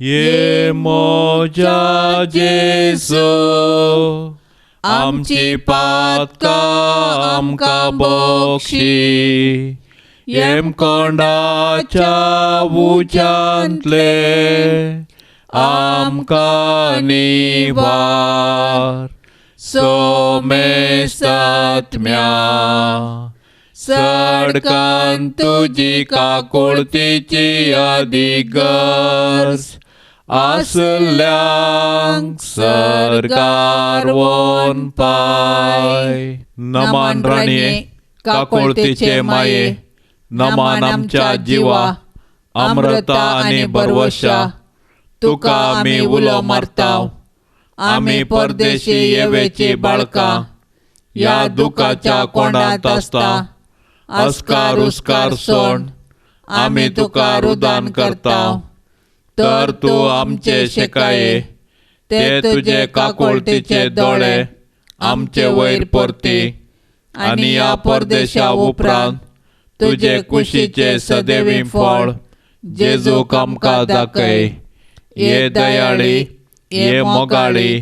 [SPEAKER 2] ये मोजा जेजो आमची पातकां आमकां बक्षी येम कोंडाच्या उज्यांतले आमकां निवार सोमेस्तात्म्या सडकान तुजी काकुळतीची अधिगर्ज आसल्यांक सरकार वोन पाय. नमान राणये काकुळतीचे माये नमान आमच्या जिवा अमृता आनी बरवशा तुका आमी उलो मारताव. आमी परदेशी येवेची बाळकां या दुखाच्या कोंडात आसता अस्कार उस्कार सोड आमी तुका रुदान करताव. तर तूं आमचे शेकाये ते तुजे काकुळतीचे दोळे आमचे वयर परती आनी ह्या परदेशा उपरांत तुजे कुशीचे सदैवी फळ जेजूक आमकां दाखय. ये दयाळी ये मोगाळी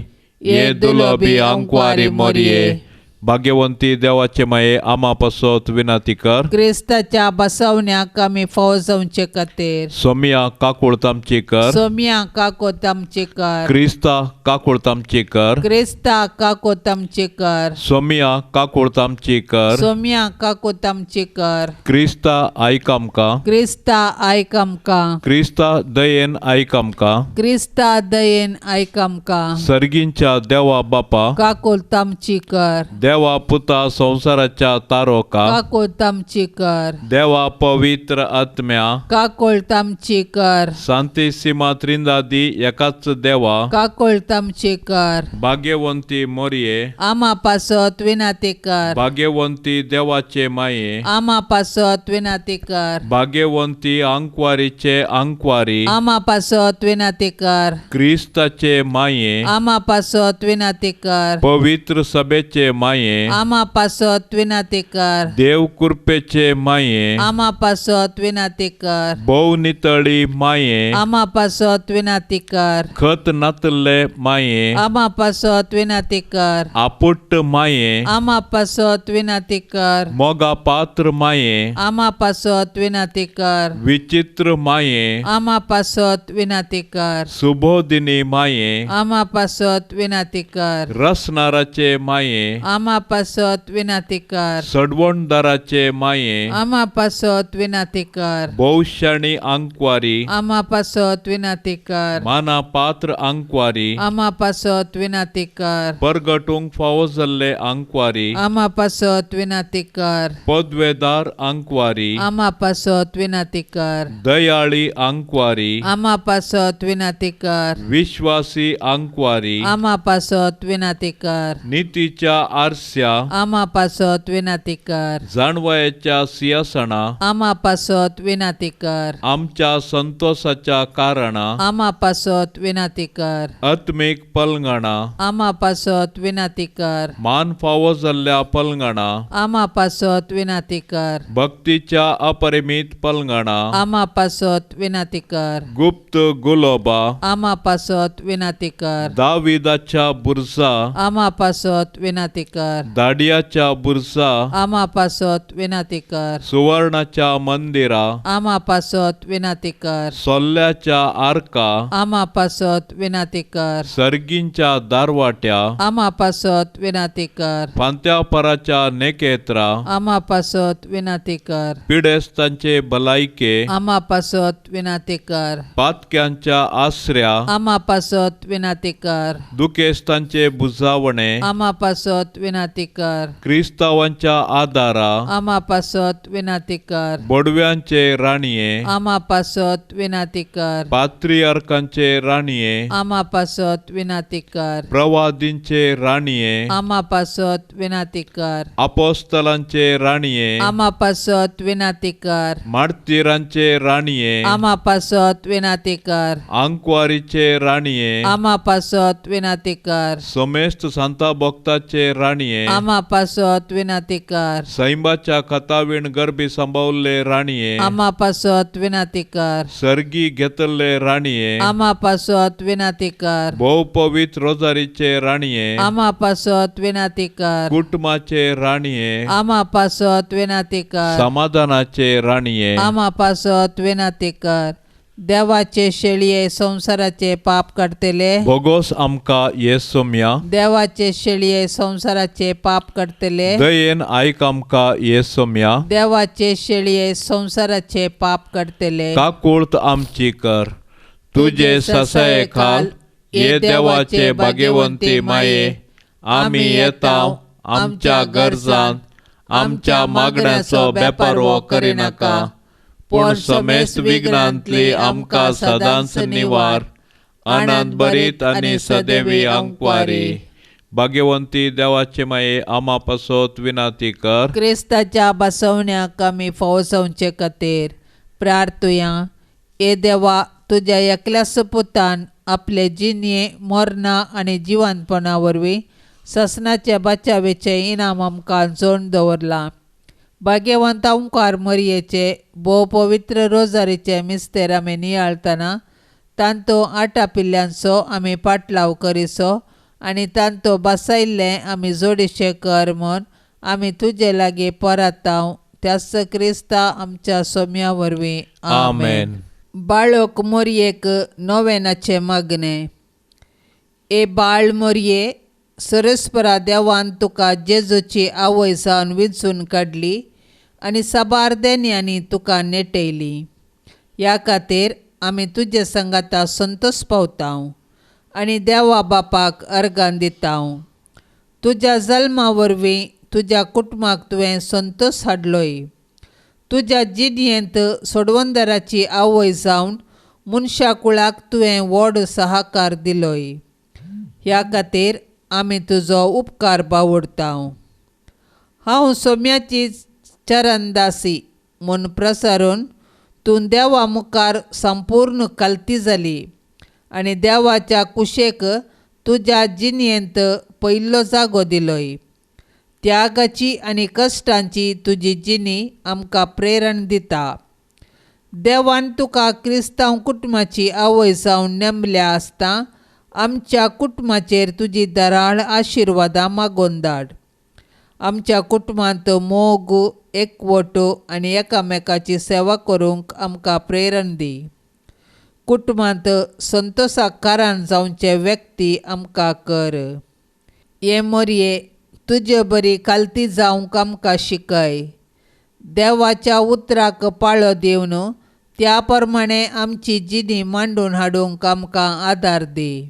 [SPEAKER 2] ये दुलोबी आंकवारी मोरये. भाग्यवंती देवाचे माये आम्हा पासत विनाती कर.
[SPEAKER 3] क्रिस्ताच्या बसवण्याक आमी फावो जावचे खातीर
[SPEAKER 2] सोमिया काकुळतामची कर.
[SPEAKER 3] सोम्या काकोतामचे कर.
[SPEAKER 2] क्रिस्ता काकुळतामची कर.
[SPEAKER 3] क्रिस्ता काकोतामचे कर.
[SPEAKER 2] सोमिया काकुळतामची कर.
[SPEAKER 3] सोम्या काकोतामचे कर.
[SPEAKER 2] क्रिस्ता आयक आमकां.
[SPEAKER 3] क्रिस्ता आयक आमकां.
[SPEAKER 2] क्रिस्ता दयेन आयक आमकां.
[SPEAKER 3] क्रिस्ता दयेन आयक आमकां.
[SPEAKER 2] सर्गींच्या देवा बापा
[SPEAKER 3] काकोतामची कर.
[SPEAKER 2] देवा पुता संसाराच्या तारोका
[SPEAKER 3] काकोळ तामची कर
[SPEAKER 2] देवा पवित्र आत्म्या
[SPEAKER 3] काकोळ तामची कर
[SPEAKER 2] शांतीसीमा त्रिंदादी एकाच देवा
[SPEAKER 3] काकोळ तामची कर
[SPEAKER 2] भाग्यवंती मोरये
[SPEAKER 3] आमा पासत विनाती कर
[SPEAKER 2] भाग्यवंती देवाचे माये
[SPEAKER 3] आमा पासत विनाती कर
[SPEAKER 2] भाग्यवंती अंकवारीचे अंकवारी
[SPEAKER 3] आमा पासत विनाती कर
[SPEAKER 2] क्रिस्ताचे माये
[SPEAKER 3] आमा पासत विनाती कर
[SPEAKER 2] पवित्र सभेचे माये
[SPEAKER 3] आमा पासत विनाती कर
[SPEAKER 2] देव कृपेचे माये
[SPEAKER 3] आमा पासत विनाती कर
[SPEAKER 2] बहु नितळी माये
[SPEAKER 3] आमा पासत विनाती कर
[SPEAKER 2] खत नातले माये
[SPEAKER 3] आमा पासत विनाती कर
[SPEAKER 2] आपुट्ट माये
[SPEAKER 3] आमा पासत विनाती कर
[SPEAKER 2] मोगा पात्र माये
[SPEAKER 3] आमा पासत विनाती कर
[SPEAKER 2] विचित्र माये
[SPEAKER 3] आमा पासत विनाती कर
[SPEAKER 2] सुबोधिनी माये
[SPEAKER 3] आमा पासत विनाती कर
[SPEAKER 2] रसनाराचे माये
[SPEAKER 3] आमा पासत विनाती कर
[SPEAKER 2] सडवणदाराचे माये
[SPEAKER 3] आमा पासत विनाती कर
[SPEAKER 2] बहुशाणी अंकवारी
[SPEAKER 3] आमा पासत विनाती कर
[SPEAKER 2] माना पात्र अंकवारी
[SPEAKER 3] आमा पासत विनाती कर
[SPEAKER 2] परगटूंक फावो जाल्ले अंकवारी
[SPEAKER 3] आमा पासत विनाती कर
[SPEAKER 2] पदवेदार अंकवारी
[SPEAKER 3] आमा पासत विनाती कर
[SPEAKER 2] दयाळी अंकवारी
[SPEAKER 3] आमा पासत विनाती कर
[SPEAKER 2] विश्वासी अंकवारी
[SPEAKER 3] आमा पासत विनाती कर
[SPEAKER 2] नीतीच्या आरस्या
[SPEAKER 3] आमा पासत विनाती कर
[SPEAKER 2] जाणवयाच्या सिंहासना
[SPEAKER 3] आमा पासत विनाती कर
[SPEAKER 2] आमच्या संतोषाच्या कारणा
[SPEAKER 3] आमा पासत विनाती कर
[SPEAKER 2] आत्मिक पलंगणा
[SPEAKER 3] आमा पासत विनाती कर
[SPEAKER 2] मान फावो जाल्ल्या पलंगणा
[SPEAKER 3] आमा पासत विनाती कर
[SPEAKER 2] भक्तीच्या अपरिमित पलंगणा
[SPEAKER 3] आमा पासत विनाती कर
[SPEAKER 2] गुप्त गुलोबा
[SPEAKER 3] आमा पासत विनाती कर
[SPEAKER 2] दाविदाच्या बुरसा
[SPEAKER 3] आमा पासत विनाती कर
[SPEAKER 2] दाडियाच्या बुरसा
[SPEAKER 3] आमा पासत विनाती कर
[SPEAKER 2] सुवर्णाच्या मंदिरा
[SPEAKER 3] आमा पासत विनाती कर
[SPEAKER 2] सोल्ल्याच्या आर्का
[SPEAKER 3] आमा पासत विनाती कर
[SPEAKER 2] सर्गींच्या दारवाट्या
[SPEAKER 3] आमा पासत विनाती कर
[SPEAKER 2] फांत्यापराच्या नेकेत्रा
[SPEAKER 3] आमा पासत विनाती कर
[SPEAKER 2] पिडेस्तांचे भलायके
[SPEAKER 3] आमा पासत विनाती कर
[SPEAKER 2] पातक्यांच्या आसऱ्या
[SPEAKER 3] आमा पासत विनाती कर
[SPEAKER 2] दुखेस्तांचे बुजावणे
[SPEAKER 3] आमा पासत विनाती कर
[SPEAKER 2] क्रिस्तावांच्या आदारा
[SPEAKER 3] आमा पासत विनाती कर
[SPEAKER 2] बोडव्यांचे राणीये
[SPEAKER 3] आमा पासत विनाती कर
[SPEAKER 2] पात्रियार्कांचे राणीये
[SPEAKER 3] आमा पासत विनाती कर
[SPEAKER 2] प्रवादींचे राणीये
[SPEAKER 3] आमा पासत विनाती कर
[SPEAKER 2] अपोस्तलांचे राणीये
[SPEAKER 3] आमा पासत विनाती कर
[SPEAKER 2] मार्तिरांचे राणीये
[SPEAKER 3] आमा पासत विनाती कर
[SPEAKER 2] अंकवारीचे राणीये
[SPEAKER 3] आमा पासत विनाती कर
[SPEAKER 2] समेस्त सांता भक्ताचे राणीये
[SPEAKER 3] आमा पासत विनाती कर
[SPEAKER 2] सैंबाच्या खतावीण गर्भी सांभाळले राणीये
[SPEAKER 3] आमा पासत विनाती कर
[SPEAKER 2] सर्गी घेतले राणीये
[SPEAKER 3] आमा पासत विनाती कर
[SPEAKER 2] बहुपवित्र रोजारीचे राणीये
[SPEAKER 3] आमा पासत विनाती कर
[SPEAKER 2] कुटुंबाचे राणीये
[SPEAKER 3] आमा पासत विनाती कर
[SPEAKER 2] समाधानाचे राणीये
[SPEAKER 3] आमा पासत विनाती कर देवाचे शेळये संसाराचे पाप काढतेले
[SPEAKER 2] भोगोस आमका येसोम्या
[SPEAKER 3] देवाचे शेळये संसाराचे पाप काढतेले
[SPEAKER 2] दयेन आयक आमका येसोम्या
[SPEAKER 3] देवाचे शेळये संसाराचे पाप काढतेले
[SPEAKER 2] काकुळत आमची कर तुझे ससाये खाल ये देवाचे भाग्यवंती माये आम्ही येताव आमच्या गरजांत आमच्या मागण्याचो बेपार वो करिनाका पण समेस्त विघ्नांतली आमकां सदांच निवार आनंद भरीत आनी सदैवी अंकवारी भाग्यवंती देवाचे माये आमा पासत विनाती कर
[SPEAKER 3] क्रिस्ताच्या बसवण्याक आमी फवसवचे खातीर प्रार्थुया ए देवा तुज्या एकल्याच पुतान आपले जिणये मरणा आनी जिवंतपणा वरवीं ससनाच्या बचावेचे इनाम आमकां जोड दवरलां भाग्यवंत ओंकार मरयेचे भोव पवित्र रोजारीचे मिस्तेर आमी नियाळतना तांतो 8 पिल्ल्यांचो आमी पाटलाव करिसो आनी तांतो बसयल्लें आमी जोडिशें कर म्हूण आमी तुजे लागीं परताव त्याच क्रिस्ता आमच्या सोम्या वरवीं
[SPEAKER 2] आमेन.
[SPEAKER 3] बाळक मोरयेक नोवेनाचे मागणे. ए बाळ मोरये, सरस्परा देवान तुका जेजूची आवय सावन विंचून काडली आनी साबारदेन्यांनी तुका नेटयली. ह्या खातीर आमी तुजे संगाता संतोश पावताव आनी देवा बापाक अर्गां दिताव. तुज्या जल्मा वरवीं तुज्या कुटुंबाक तुवें संतोश हाडलोय. तुज्या जिणयेंत सोडवंदराची आवय जावन मनशा कुळाक तुवें व्हड सहकार दिलोय. ह्या खातीर आमी तुजो उपकार बावडटाव. हांव सोम्याची चरणदासी म्हूण प्रसारून तूं देवा मुखार संपूर्ण कालती जाली आनी देवाच्या कुशेक तुज्या जिणयेंत पयलो जागो दिलोय. त्यागाची आनी कश्टांची तुजी जिणी आमकां प्रेरण दिता. देवान तुका क्रिस्तांव कुटुंबाची आवय जावन नेमल्या आसता आमच्या कुटुंबाचेर तुजी दराळ आशिर्वादां मागोवन धाड. आमच्या कुटुंबांत मोग, एकवटो आनी एकामेकाची सेवा करूंक आमकां प्रेरण दी. कुटुंबांत संतोशाक कारण जावचे व्यक्ती आमकां कर. हे मोरये तुजे बरी कालती जावंक आमकां शिकय. देवाच्या उतराक पाळो दिवन त्या प्रमाणे आमची जिणी मांडून हाडूंक आमकां आदार दी.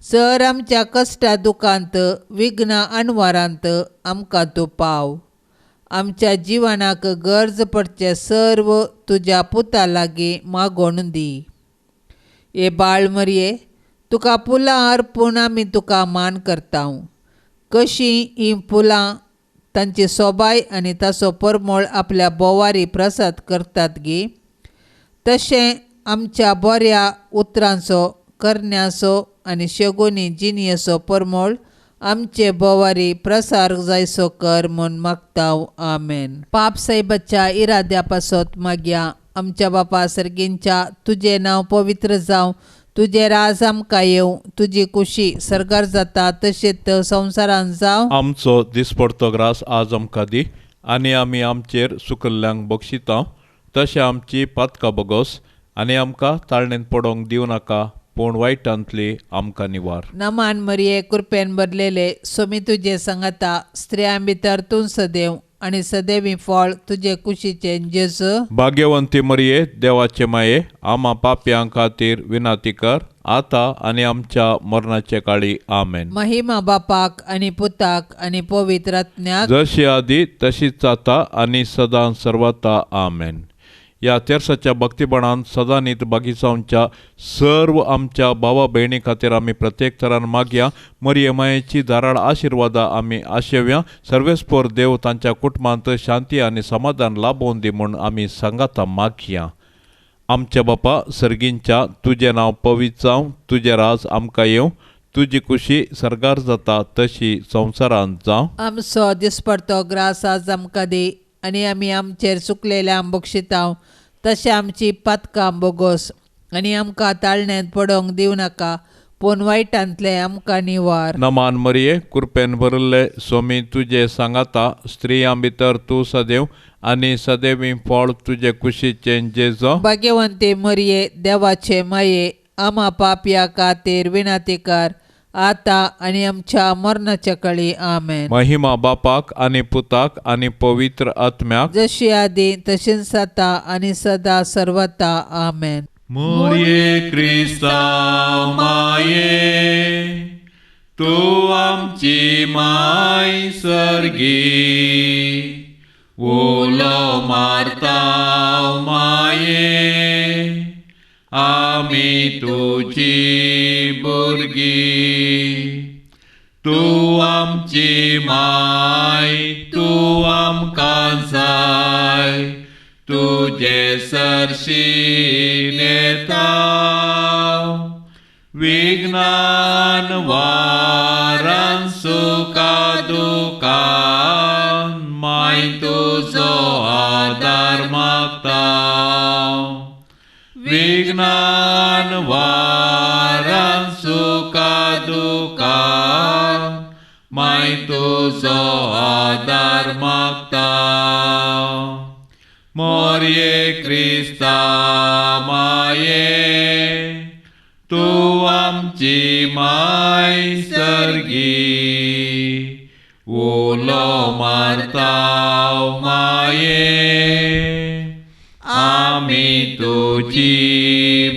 [SPEAKER 3] सर आमच्या कश्टा दुखांत, विघ्ना आनवारांत आमकां तूं पाव. आमच्या जिवनाक गरज पडचे सर्व तुज्या पुता लागीं मागोवन दी. हे बाळ मरये तुका फुलां अर्पून आमी तुका मान करतांव. कशीं हीं फुलां तांची सोबाय आनी ताचो परमळ आपल्या बोवारी प्रसाद करतात गी, तशें आमच्या बऱ्या उतरांचो, करण्याचो आनी शेगोनी जिणयेचो परमळ आमचे बोवारी प्रसार जायसो कर म्हूण मागतांव. आमेन. पाप साहेबाच्या इराद्या पासत मागया. आमच्या बापा सर्गींच्या तुजें नांव पवित्र जावं, तुजें राज आमकां येवं, तुजी कुशी सरकार जाता तशेंच संवसारांत जावं.
[SPEAKER 2] आमचो दिसपडतो ग्रास आज आमकां दी आनी आमी आमचेर सुकल्ल्यांक बक्षितांव तशें आमची पातकां बोगोस आनी आमकां ताळणेंत पडोवंक दिवं नाका पूण वायटांतली आमकां निवार.
[SPEAKER 3] नमान मरिये कृपेन भरलेले सोमी तुजे सांगाता स्त्रियां भितर तूं सदैव आनी सदैवी फळ तुजे कुशीचे जेजू.
[SPEAKER 2] भाग्यवंती मरिये देवाचे माये आमा पाप्यां खातीर विनाती कर आता आनी आमच्या मरणाचे काळी. आमेन.
[SPEAKER 3] महिमा बापाक आनी पुताक आनी पवित्र आत्म्याक
[SPEAKER 2] जशी आदी तशीच आता आनी सदां सर्वता. आमेन. या तेरसाच्या भक्तिबणान सदां नीत बागिसांच्या सर्व आमच्या भावा भयणी खातीर आमी प्रत्येक तरान मागया. मरिये मायेची दाराळ आशिर्वादा आमी आशेव्या. सर्वेस्पोर देव तांच्या कुटुंबांत शांती आनी समाधान लाभोवन दी म्हूण आमी सांगाता मागया. आमच्या बापा सर्गींच्या तुजें नांव पवित्र जावं, तुजें राज आमकां येवं, तुजी कुशी सरगार जाता तशी संवसारांत जावं.
[SPEAKER 3] आमचो दिसपडतो ग्रास आज आमकां दी आनी आमी आमचेर चुकलेल्यांक बक्षितांव तशें आमची पातकां बोगोस आनी आमकां ताळण्यांत पडोवंक दिवं नाका पूण वायटांतले आमकां निवार.
[SPEAKER 2] नमान मरिये कृपेन भरिल्ले सोमी तुजे सांगाता स्त्रियां भितर तूं सदैव आनी सदैवी फळ तुजे कुशीचे जेजो.
[SPEAKER 3] भाग्यवंती मरिये देवाचे माये आमा पापया खातीर विनाती कर आता आनी आमच्या मरणाच्या काळी. आमेन.
[SPEAKER 2] महिमा बापाक आनी पुताक आनी पवित्र आत्म्याक
[SPEAKER 3] जशी आदी तशीच आता आनी सदा सर्वता. आमेन.
[SPEAKER 2] मोरये क्रिस्तांव माये तूं आमची माय सर्गी ओलो मारतांव माये आमी तुजी भुरगीं. तूं आमची माय तूं आमकां जाय तुजे सरशीन येता विघ्नान वारान सुका दुकान माय तुजो आदार मागता. विघ्नान वारान सुका दुकान माय तुजो आदार मागता. मोरये क्रिस्ता माये तूं आमची माय सर्गी ओलो मारतांव माये आमी तुजी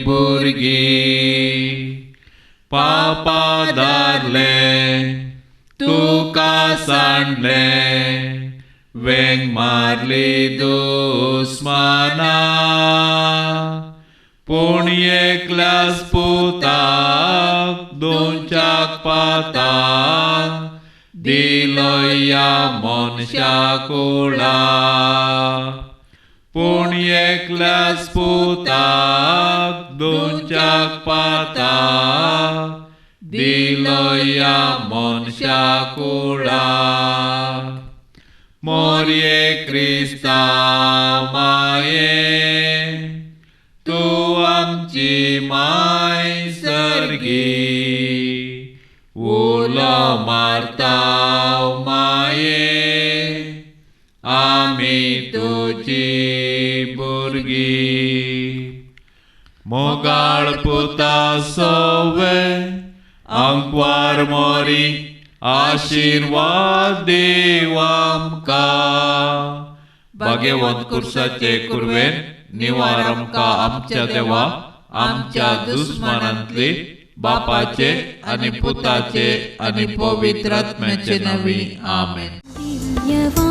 [SPEAKER 2] भुरगीं. पापा दारले तुका सांडले वेंग मारली दुस्माना पूण एकल्याच पुताक दोनच्याक पाताक दिलो या मनशाक उडा पूण एकल्याच पुताक दोनच्याक पाताक दिलो या मनशाक उडा मोरये क्रिस्ता माये तूं आमची माय सर्गी उलो मारताव माये आमी तुजी भुरगी मोगाळ पुता सोवे अंकवार मोरी आशीर्वाद देव आमकां भाग्यवंत कुर्साचे कुरवेन निवार आमकां आमच्या देवा आमच्या दुस्मनांतली बापाचे आणि पुताचे आणि पवित्र आत्म्याचे नावी आमेन.
[SPEAKER 1] दिव्यवाणी